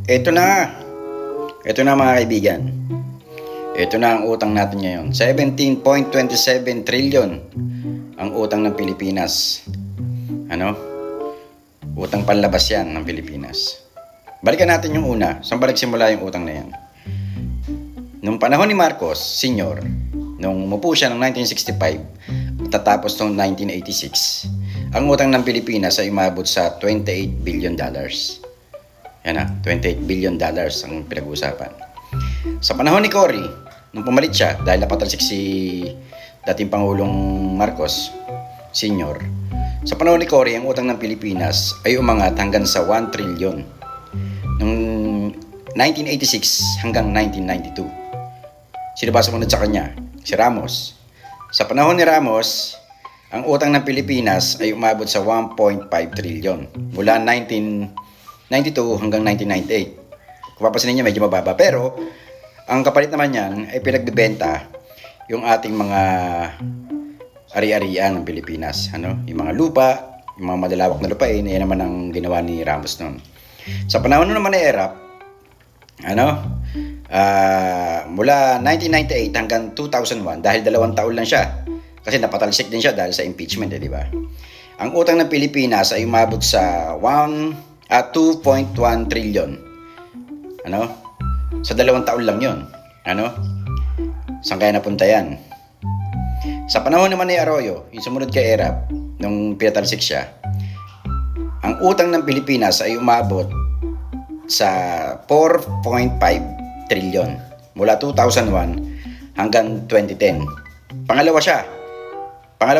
Ito na. Ito na mga kaibigan. Ito na ang utang natin ngayon. 17.27 trillion ang utang ng Pilipinas. Utang panlabas yan ng Pilipinas. Balikan natin yung una. Saan ba nagsimula yung utang na yan? Nung panahon ni Marcos Sr., nung umupo siya noong 1965 at tatapos noong 1986, ang utang ng Pilipinas ay umabot sa $28 billion. Yan na, $28 billion ang pinag-uusapan. Sa panahon ni Cory, nung pumalit siya dahil napatalsik si dating Pangulong Marcos Sr., sa panahon ni Cory, ang utang ng Pilipinas ay umangat hanggang sa 1 trillion. Noong 1986 hanggang 1992. Sino ba sumunod sa kanya? Si Ramos. Sa panahon ni Ramos, ang utang ng Pilipinas ay umabot sa 1.5 trillion mula 1992 hanggang 1998. Kung papasin niyo, medyo mababa. Pero, ang kapalit naman yan ay pinagbibenta yung ating mga ari-arian ng Pilipinas. Yung mga lupa, yung mga madalawak na lupain, yan naman ang ginawa ni Ramos noon. Sa panahon naman ni Erap, mula 1998 hanggang 2001, dahil 2 taon lang siya, kasi napatalsik din siya dahil sa impeachment, di ba? Ang utang ng Pilipinas ay umabot sa 2.1 trillion. Sa 2 taon lang yun. Saan kaya napunta yan? Sa panahon naman ni Arroyo, yung sumunod kay Erap, nung pinatalsik siya, ang utang ng Pilipinas ay umabot sa 4.5 trillion mula 2001 hanggang 2010. Pangalawa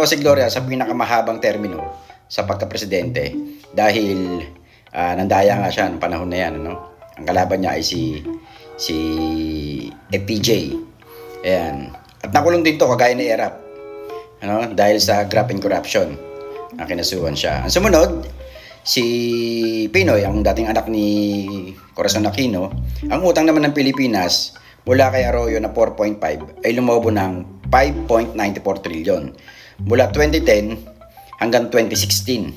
si Gloria sa pinakamahabang termino sa pagka-presidente dahil nandaya nga siya ng panahon na yan. Ang kalaban niya ay si FPJ. Ayan. At nakulong din to kagaya ni Erap dahil sa graft and corruption ang kinasuhan siya. Ang sumunod, si Pinoy, ang dating anak ni Corazon Aquino. Ang utang naman ng Pilipinas mula kay Arroyo na 4.5 ay lumobo ng 5.94 trillion mula 2010 hanggang 2016.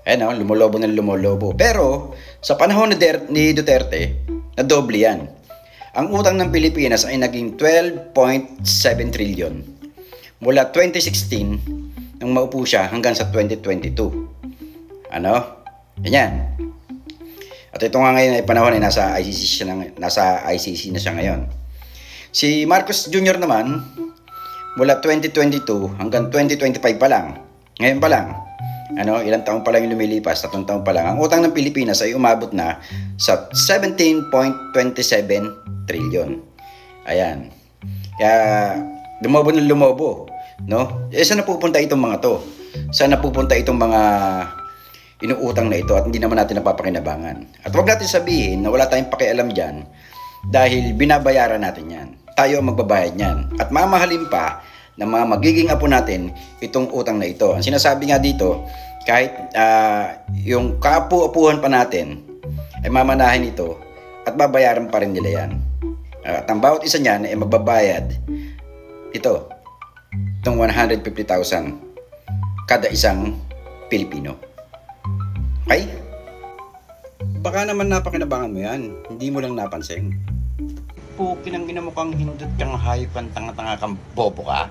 Lumolobo ng lumolobo. Pero sa panahon ni Duterte, nadoble yan. Ang utang ng Pilipinas ay naging 12.7 trillion mula 2016 nang maupo siya hanggang sa 2022. Ganyan. At ito nga ngayon ay panahon ay nasa ICC na siya ngayon. Si Marcos Jr. naman, mula 2022 hanggang 2025 pa lang. Ngayon pa lang. Ilang taon pa lang yung lumilipas, 3 taon pa lang. Ang utang ng Pilipinas ay umabot na sa 17.27 trillion. Ayan. Kaya, lumobo ng lumobo. Saan napupunta itong mga to? Saan napupunta itong mga inuutang na ito at hindi naman natin napapakinabangan. At huwag natin sabihin na wala tayong pakialam dyan dahil binabayaran natin yan. Tayo ang magbabayad yan. At mamahalin pa ng mga magiging apo natin itong utang na ito. Ang sinasabi nga dito, kahit yung kaapu-apuhan pa natin ay mamanahin ito at babayaran pa rin nila yan. At ang bawat isa niyan ay magbabayad itong 150,000 kada isang Pilipino. Okay? Baka naman napakinabangan mo yan. Hindi mo lang napansin. Pukin ang ginamukhang hindot kang hayop kang tanga-tanga kang bobo ka.